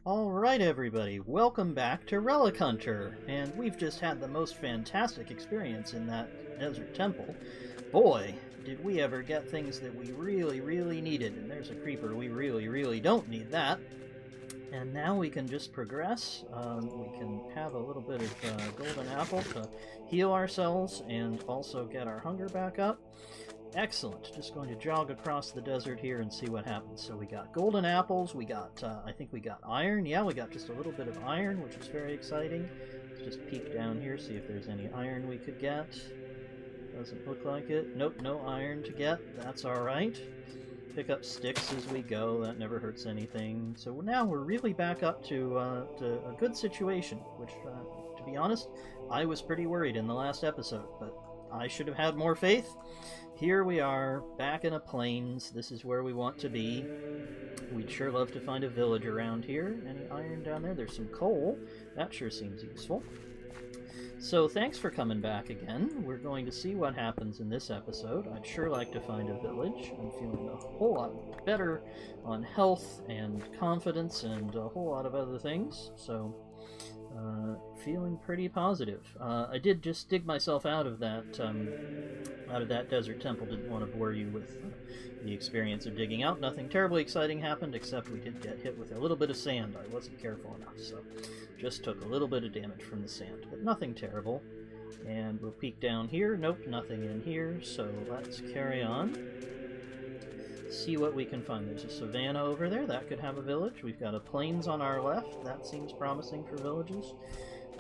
Alright everybody, welcome back to Relic Hunter, and we've just had the most fantastic experience in that desert temple. Boy, did we ever get things that we really needed, and there's a creeper, we really don't need that. And now we can just progress, we can have a little bit of golden apple to heal ourselves and also get our hunger back up. Excellent. Just going to jog across the desert here and see what happens. So we got golden apples, we got, I think we got iron. Yeah, we got just a little bit of iron, which is very exciting. Let's just peek down here, see if there's any iron we could get. Doesn't look like it. Nope, no iron to get. That's alright. Pick up sticks as we go, that never hurts anything. So now we're really back up to a good situation, which, to be honest, I was pretty worried in the last episode, but I should have had more faith. Here we are, back in a plains. This is where we want to be. We'd sure love to find a village around here. Any iron down there? There's some coal. That sure seems useful. So thanks for coming back again. We're going to see what happens in this episode. I'd sure like to find a village. I'm feeling a whole lot better on health and confidence and a whole lot of other things. So feeling pretty positive. I did just dig myself out of that desert temple. Didn't want to bore you with the experience of digging out. Nothing terribly exciting happened, except we did get hit with a little bit of sand. I wasn't careful enough, so just took a little bit of damage from the sand, but nothing terrible. And we'll peek down here. Nope, nothing in here, so let's carry on. See what we can find. There's a savanna over there. That could have a village. We've got a plains on our left. That seems promising for villages.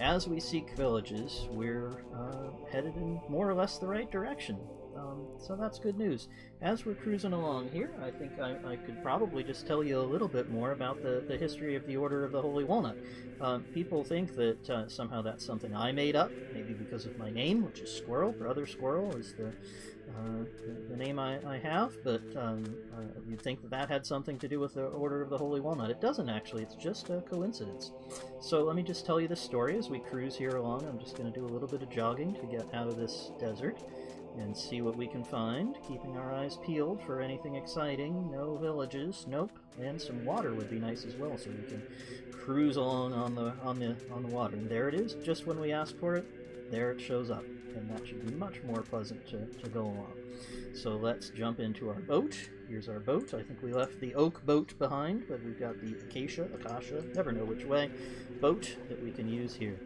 As we seek villages, we're headed in more or less the right direction. So that's good news. As we're cruising along here, I think I could probably just tell you a little bit more about the history of the Order of the Holy Walnut. People think that somehow that's something I made up, maybe because of my name, which is Squirrel. Brother Squirrel is the name I have, but you'd think that had something to do with the Order of the Holy Walnut. It doesn't actually, it's just a coincidence. So let me just tell you the story as we cruise here along. I'm just going to do a little bit of jogging to get out of this desert and see what we can find, keeping our eyes peeled for anything exciting. No villages, nope, and some water would be nice as well, so we can cruise along on the water. And there it is, just when we ask for it, there it shows up. And that should be much more pleasant to go along. So let's jump into our boat. Here's our boat. I think we left the oak boat behind, but we've got the acacia, never know which way, boat that we can use here.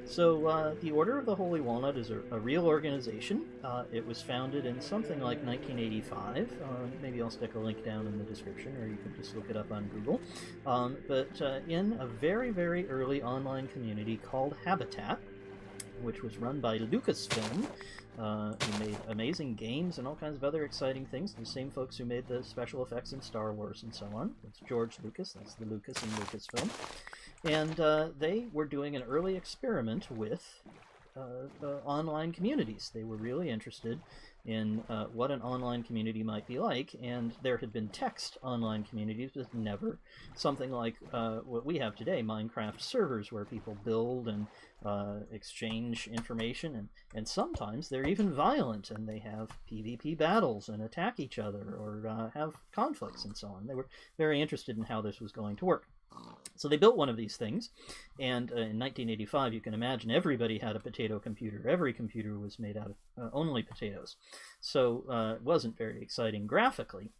So the Order of the Holy Walnut is a real organization. It was founded in something like 1985. Maybe I'll stick a link down in the description, or you can just look it up on Google. But in a very early online community called Habitat, which was run by Lucasfilm, who made amazing games and all kinds of other exciting things. The same folks who made the special effects in Star Wars and so on. It's George Lucas, that's the Lucas in Lucasfilm. And they were doing an early experiment with online communities. They were really interested in what an online community might be like, and there had been text online communities, but never something like what we have today, Minecraft servers, where people build and exchange information, and sometimes they're even violent, and they have PvP battles and attack each other, or have conflicts and so on. They were very interested in how this was going to work. So they built one of these things, and in 1985, you can imagine everybody had a potato computer. Every computer was made out of only potatoes. So it wasn't very exciting graphically,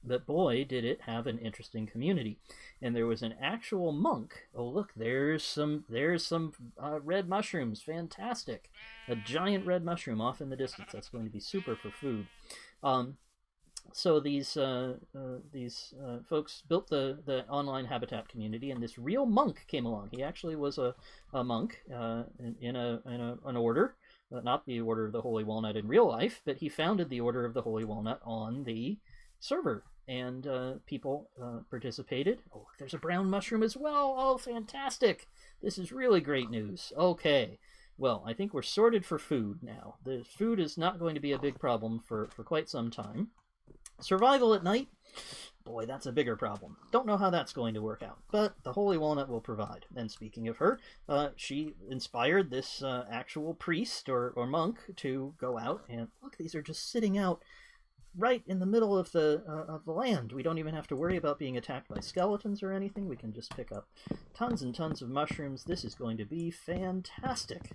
but boy, did it have an interesting community. And there was an actual monk. Oh, look, there's some red mushrooms. Fantastic. A giant red mushroom off in the distance. That's going to be super for food. So these folks built the online Habitat community, and this real monk came along. He actually was a monk in an order, not the Order of the Holy Walnut in real life, but he founded the Order of the Holy Walnut on the server, and people participated. Oh, look, there's a brown mushroom as well. Oh, fantastic! This is really great news. Okay. Well, I think we're sorted for food now. The food is not going to be a big problem for quite some time. Survival at night? Boy, that's a bigger problem. Don't know how that's going to work out, but the Holy Walnut will provide. And speaking of her, she inspired this actual priest or monk to go out and, look, these are just sitting out right in the middle of the land. We don't even have to worry about being attacked by skeletons or anything. We can just pick up tons and tons of mushrooms. This is going to be fantastic.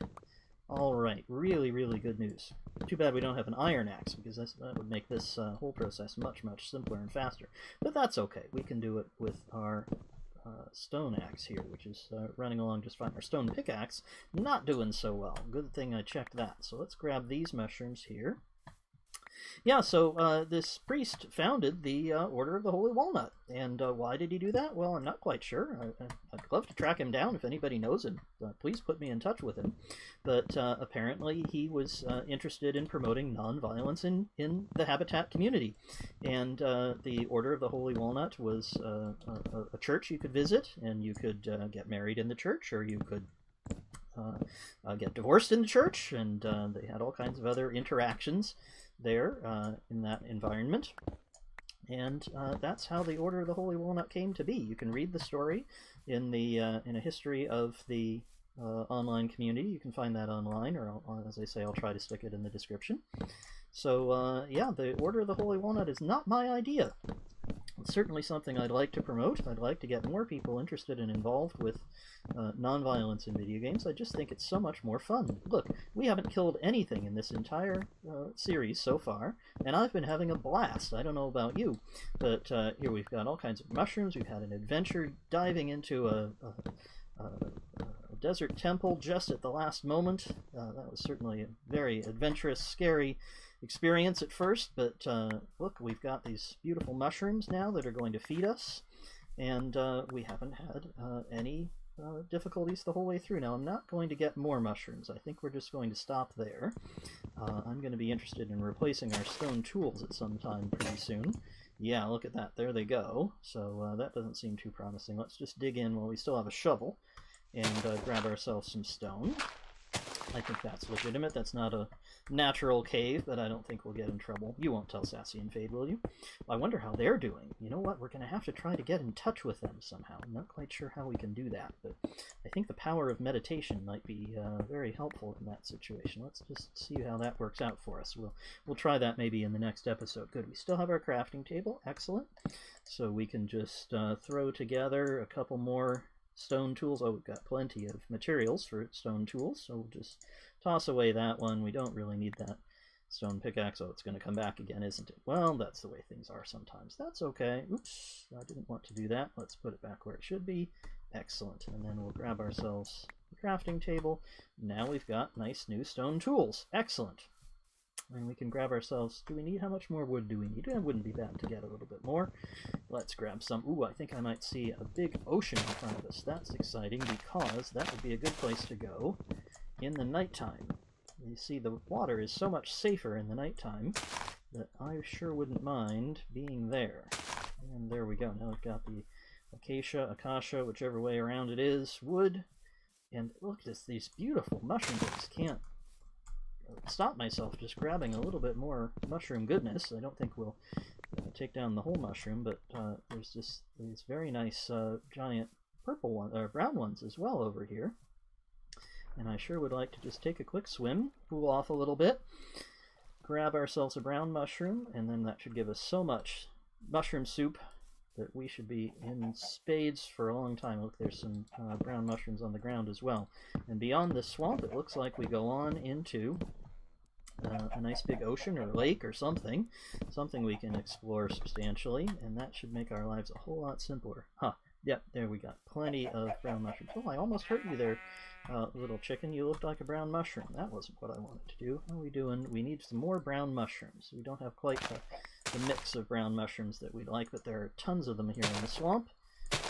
All right, really, really good news. Too bad we don't have an iron axe, because that would make this whole process much, much simpler and faster. But that's okay. We can do it with our stone axe here, which is running along just fine. Our stone pickaxe, not doing so well. Good thing I checked that. So let's grab these mushrooms here. Yeah, so this priest founded the Order of the Holy Walnut. And why did he do that? Well, I'm not quite sure. I'd love to track him down. If anybody knows him, please put me in touch with him. But apparently he was interested in promoting nonviolence in the habitat community. And the Order of the Holy Walnut was a church you could visit, and you could get married in the church, or you could get divorced in the church, and they had all kinds of other interactions there in that environment. And that's how the Order of the Holy Walnut came to be. You can read the story in a history of the online community. You can find that online, or as I say, I'll try to stick it in the description. So yeah, the Order of the Holy Walnut is not my idea. It's certainly something I'd like to promote. I'd like to get more people interested and involved with nonviolence in video games. I just think it's so much more fun. Look, we haven't killed anything in this entire series so far, and I've been having a blast. I don't know about you, but here we've got all kinds of mushrooms. We've had an adventure diving into a desert temple just at the last moment. That was certainly a very adventurous, scary experience at first, but look, we've got these beautiful mushrooms now that are going to feed us, and we haven't had any difficulties the whole way through. Now, I'm not going to get more mushrooms. I think we're just going to stop there. I'm going to be interested in replacing our stone tools at some time pretty soon. Yeah, look at that. There they go. So that doesn't seem too promising. Let's just dig in while we still have a shovel and grab ourselves some stone. I think that's legitimate. That's not a natural cave, but I don't think we'll get in trouble. You won't tell Sassy and Fade, will you? I wonder how they're doing. You know what? We're going to have to try to get in touch with them somehow. I'm not quite sure how we can do that, but I think the power of meditation might be very helpful in that situation. Let's just see how that works out for us. We'll try that maybe in the next episode. Good. We still have our crafting table. Excellent. So we can just throw together a couple more stone tools. Oh, we've got plenty of materials for stone tools, so we'll just toss away that one. We don't really need that stone pickaxe. Oh, it's going to come back again, isn't it? Well, that's the way things are sometimes. That's okay. Oops, I didn't want to do that. Let's put it back where it should be. Excellent. And then we'll grab ourselves the crafting table. Now we've got nice new stone tools. Excellent. And we can grab ourselves, do we need, how much more wood do we need? It wouldn't be bad to get a little bit more. Let's grab some. Ooh, I think I might see a big ocean in front of us. That's exciting, because that would be a good place to go in the nighttime. You see, the water is so much safer in the nighttime that I sure wouldn't mind being there. And there we go. Now we've got the acacia, whichever way around it is, wood. And look at these beautiful mushrooms. I just can't stop myself just grabbing a little bit more mushroom goodness. I don't think we'll take down the whole mushroom, but there's just these very nice giant purple ones, or brown ones as well over here. And I sure would like to just take a quick swim, cool off a little bit, grab ourselves a brown mushroom, and then that should give us so much mushroom soup that we should be in spades for a long time. Look, there's some brown mushrooms on the ground as well. And beyond this swamp, it looks like we go on into a nice big ocean or lake or something we can explore substantially, and that should make our lives a whole lot simpler. Huh. Yep, there we got plenty of brown mushrooms. Oh, I almost hurt you there, little chicken. You looked like a brown mushroom. That wasn't what I wanted to do. How are we doing? We need some more brown mushrooms. We don't have quite the mix of brown mushrooms that we'd like, but there are tons of them here in the swamp.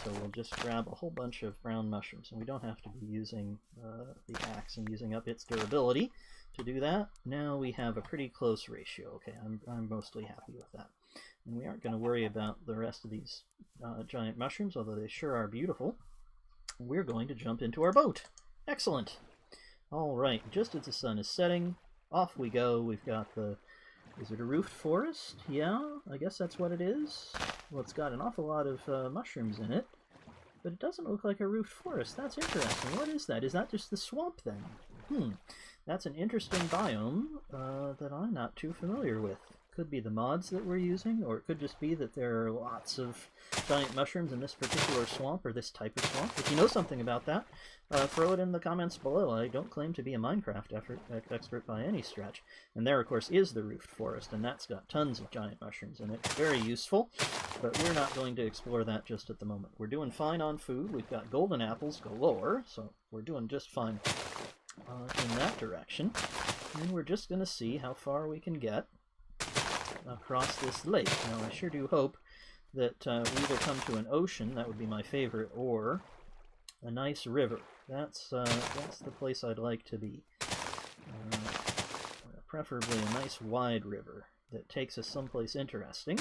So we'll just grab a whole bunch of brown mushrooms, and we don't have to be using the axe and using up its durability to do that. Now we have a pretty close ratio. Okay, I'm mostly happy with that. And we aren't going to worry about the rest of these giant mushrooms, although they sure are beautiful. We're going to jump into our boat. Excellent. All right, just as the sun is setting, off we go. We've got the... Is it a roofed forest? Yeah, I guess that's what it is. Well, it's got an awful lot of mushrooms in it, but it doesn't look like a roofed forest. That's interesting. What is that? Is that just the swamp, then? That's an interesting biome that I'm not too familiar with. could be the mods that we're using, or it could just be that there are lots of giant mushrooms in this particular swamp, or this type of swamp. If you know something about that, throw it in the comments below. I don't claim to be a Minecraft expert by any stretch. And there, of course, is the Roofed Forest, and that's got tons of giant mushrooms in it. Very useful, but we're not going to explore that just at the moment. We're doing fine on food. We've got golden apples galore, so we're doing just fine in that direction. And we're just going to see how far we can get across this lake. Now, I sure do hope that we either come to an ocean, that would be my favorite, or a nice river. That's the place I'd like to be. Preferably a nice wide river that takes us someplace interesting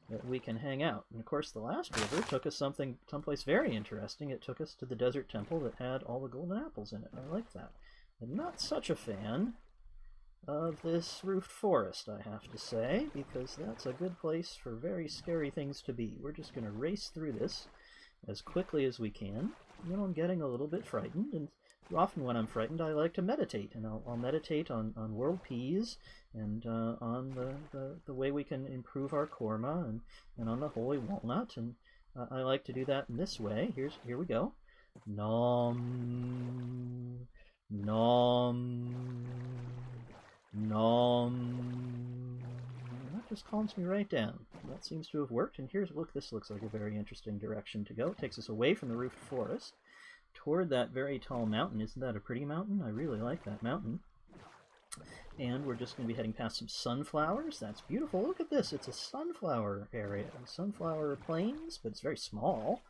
that we can hang out. And of course, the last river took us someplace very interesting. It took us to the desert temple that had all the golden apples in it. I like that. I'm not such a fan of this roofed forest, I have to say, because that's a good place for very scary things to be. We're just going to race through this as quickly as we can. You know, I'm getting a little bit frightened, and often when I'm frightened I like to meditate, and I'll meditate on world peace, and on the way we can improve our korma, and on the Holy Walnut, and I like to do that in this way. Here we go. Nom, nom, nom. That just calms me right down. That seems to have worked, and look, this looks like a very interesting direction to go. It takes us away from the roofed forest toward that very tall mountain. Isn't that a pretty mountain? I really like that mountain. And we're just going to be heading past some sunflowers. That's beautiful. Look at this. It's a sunflower area. Sunflower plains, but it's very small.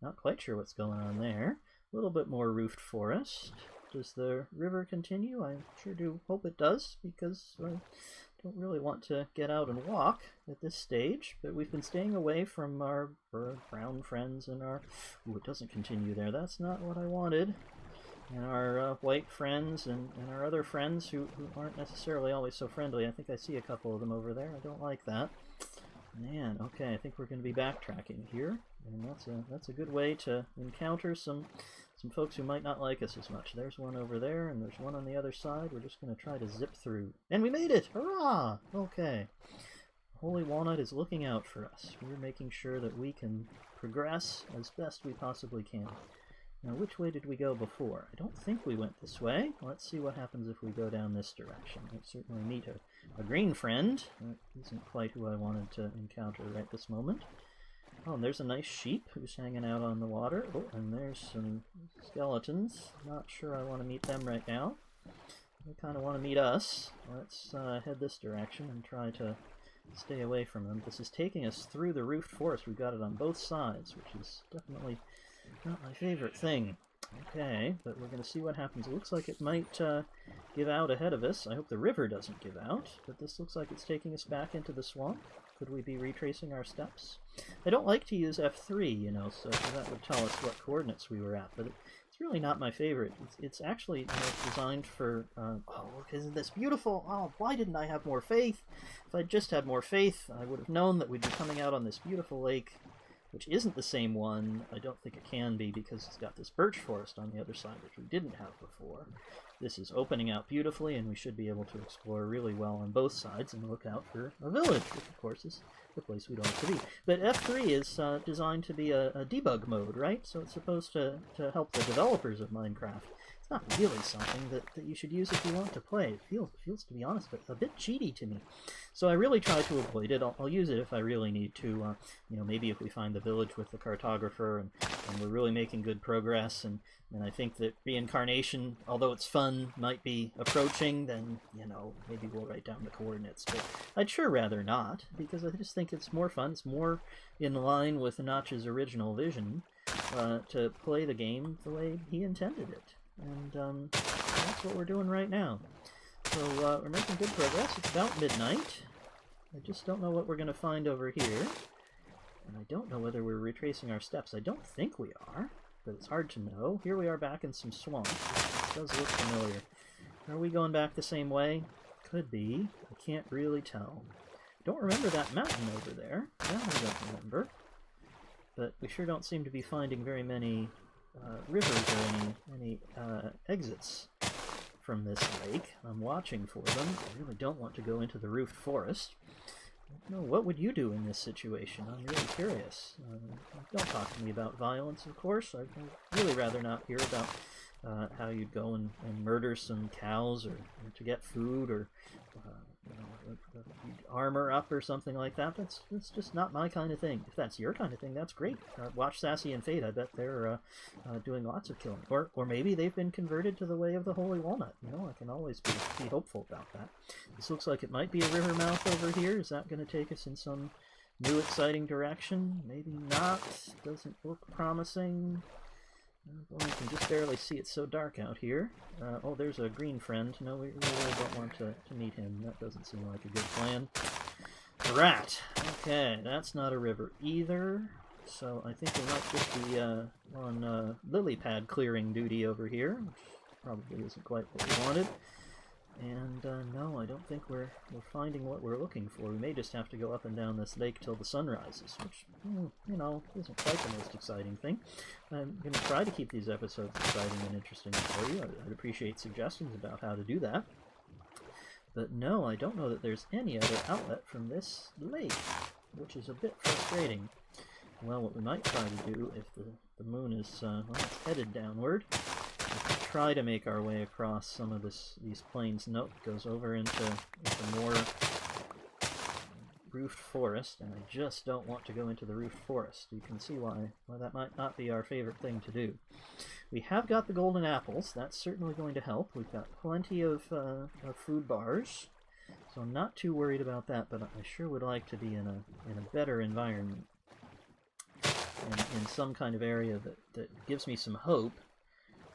Not quite sure what's going on there. A little bit more roofed forest. Does the river continue? I sure do hope it does, because I don't really want to get out and walk at this stage, but we've been staying away from our brown friends and our... Ooh, it doesn't continue there. That's not what I wanted. And our white friends and our other friends who aren't necessarily always so friendly. I think I see a couple of them over there. I don't like that. Man, okay, I think we're going to be backtracking here, and that's a good way to encounter some folks who might not like us as much. There's one over there, and there's one on the other side. We're just going to try to zip through. And we made it! Hurrah! Okay. Holy Walnut is looking out for us. We're making sure that we can progress as best we possibly can. Now, which way did we go before? I don't think we went this way. Let's see what happens if we go down this direction. We'll certainly meet a green friend. That isn't quite who I wanted to encounter right this moment. Oh, and there's a nice sheep who's hanging out on the water. Oh, and there's some skeletons. Not sure I want to meet them right now. They kind of want to meet us. Let's head this direction and try to stay away from them. This is taking us through the roofed forest. We've got it on both sides, which is definitely not my favorite thing. Okay, but we're going to see what happens. It looks like it might give out ahead of us. I hope the river doesn't give out, but this looks like it's taking us back into the swamp. Could we be retracing our steps? I don't like to use F3, you know, so that would tell us what coordinates we were at, but it's really not my favorite. It's actually designed for... oh, look, isn't this beautiful? Oh, why didn't I have more faith? If I'd just had more faith, I would have known that we'd be coming out on this beautiful lake, which isn't the same one. I don't think it can be, because it's got this birch forest on the other side, which we didn't have before. This is opening out beautifully, and we should be able to explore really well on both sides and look out for a village, which of course is the place we'd like to be. But F3 is designed to be a debug mode, right? So it's supposed to help the developers of Minecraft. It's not really something that you should use if you want to play. It feels, to be honest, a bit cheaty to me. So I really try to avoid it. I'll use it if I really need to. You know, maybe if we find the village with the cartographer and we're really making good progress, and I think that reincarnation, although it's fun, might be approaching, then, you know, maybe we'll write down the coordinates. But I'd sure rather not, because I just think it's more fun. It's more in line with Notch's original vision to play the game the way he intended it. And that's what we're doing right now. So we're making good progress. It's about midnight. I just don't know what we're going to find over here. And I don't know whether we're retracing our steps. I don't think we are, but it's hard to know. Here we are back in some swamp. It does look familiar. Are we going back the same way? Could be. I can't really tell. Don't remember that mountain over there. That I don't remember. But we sure don't seem to be finding very many rivers or any exits from this lake. I'm watching for them. I really don't want to go into the roofed forest. No, what would you do in this situation? I'm really curious. Don't talk to me about violence, of course. I'd really rather not hear about how you'd go and murder some cows or to get food or armor up or something like that. That's just not my kind of thing. If that's your kind of thing, that's great. Watch Sassy and Fate. I bet they're doing lots of killing. Or maybe they've been converted to the way of the Holy Walnut. You know, I can always be hopeful about that. This looks like it might be a river mouth over here. Is that going to take us in some new exciting direction? Maybe not. Doesn't look promising. Well, you can just barely see, it's so dark out here. Oh, there's a green friend. No, we really don't want to meet him. That doesn't seem like a good plan. Rat! Okay, that's not a river either. So I think we might just be on lily pad clearing duty over here, which probably isn't quite what we wanted. And no, I don't think we're finding what we're looking for. We may just have to go up and down this lake till the sun rises, which, you know, isn't quite the most exciting thing. I'm going to try to keep these episodes exciting and interesting for you. I'd appreciate suggestions about how to do that. But no, I don't know that there's any other outlet from this lake, which is a bit frustrating. Well, what we might try to do, if the moon is well, it's headed downward, try to make our way across some of these plains. Nope, goes over into more roofed forest, and I just don't want to go into the roofed forest. You can see why that might not be our favorite thing to do. We have got the golden apples. That's certainly going to help. We've got plenty of food bars, so I'm not too worried about that, but I sure would like to be in a better environment, in some kind of area that gives me some hope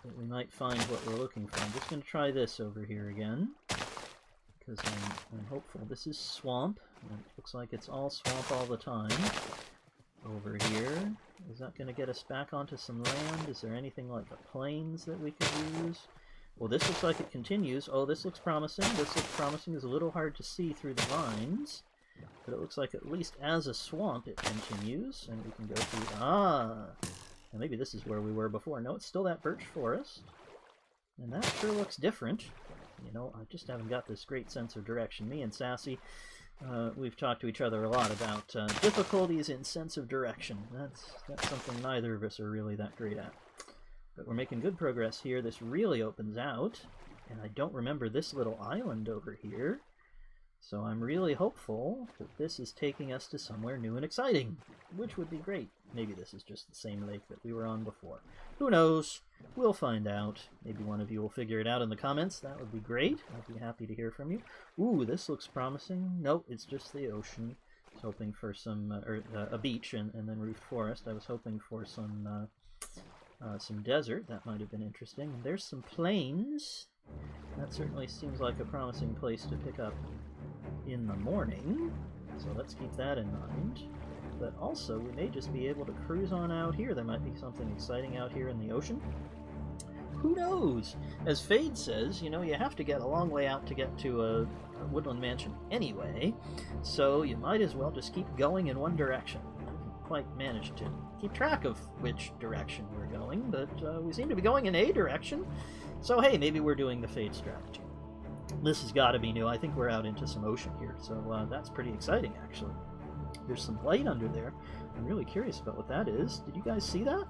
that we might find what we're looking for. I'm just going to try this over here again, because I'm hopeful. This is swamp, and it looks like it's all swamp all the time. Over here, is that going to get us back onto some land? Is there anything like the plains that we could use? Well, this looks like it continues. Oh, this looks promising. This looks promising. It's a little hard to see through the vines, but it looks like at least as a swamp it continues, and we can go through... And maybe this is where we were before. No, it's still that birch forest. And that sure looks different. You know, I just haven't got this great sense of direction. Me and Sassy, we've talked to each other a lot about difficulties in sense of direction. That's something neither of us are really that great at. But we're making good progress here. This really opens out. And I don't remember this little island over here. So I'm really hopeful that this is taking us to somewhere new and exciting, which would be great. Maybe this is just the same lake that we were on before. Who knows? We'll find out. Maybe one of you will figure it out in the comments. That would be great. I'd be happy to hear from you. Ooh, this looks promising. Nope, it's just the ocean. I was hoping for some, a beach and then roofed forest. I was hoping for some desert. That might have been interesting. And there's some plains. That certainly seems like a promising place to pick up in the morning, so let's keep that in mind. But also, we may just be able to cruise on out here. There might be something exciting out here in the ocean. Who knows? As Fade says, you know, you have to get a long way out to get to a woodland mansion anyway, so you might as well just keep going in one direction. I haven't quite managed to keep track of which direction we're going, but we seem to be going in a direction, so hey, maybe we're doing the Fade strategy. This has got to be new. I think we're out into some ocean here, so that's pretty exciting, actually. There's some light under there. I'm really curious about what that is. Did you guys see that?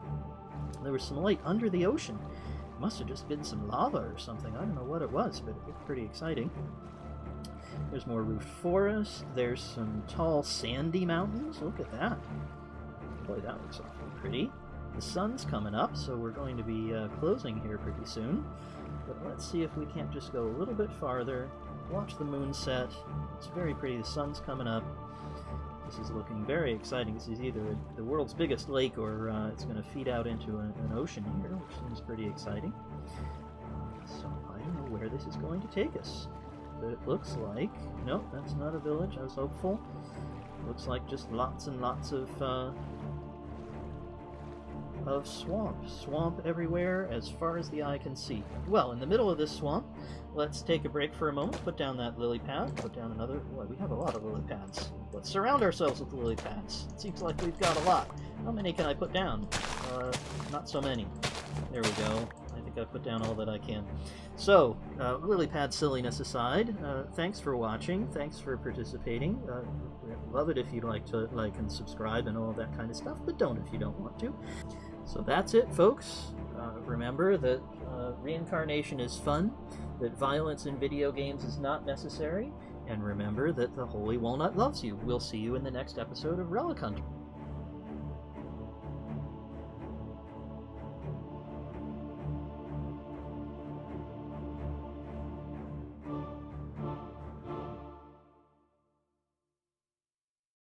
There was some light under the ocean. It must have just been some lava or something. I don't know what it was, but it looked pretty exciting. There's more roofed forest. There's some tall sandy mountains. Look at that. Boy, that looks awfully pretty. The sun's coming up, so we're going to be closing here pretty soon. But let's see if we can't just go a little bit farther, watch the moon set. It's very pretty. The sun's coming up. This is looking very exciting. This is either the world's biggest lake or it's going to feed out into an ocean here, which seems pretty exciting. So I don't know where this is going to take us. But it looks like... Nope, that's not a village. I was hopeful. Looks like just lots and lots of swamp. Swamp everywhere as far as the eye can see. Well, in the middle of this swamp, let's take a break for a moment, put down that lily pad, put down another... Boy, we have a lot of lily pads. Let's surround ourselves with lily pads. It seems like we've got a lot. How many can I put down? Not so many. There we go. I think I put down all that I can. So, lily pad silliness aside, thanks for watching, thanks for participating. Love it if you'd like to like and subscribe and all that kind of stuff, but don't if you don't want to. So that's it, folks. Remember that reincarnation is fun, that violence in video games is not necessary, and remember that the Holy Walnut loves you. We'll see you in the next episode of Relic Hunter.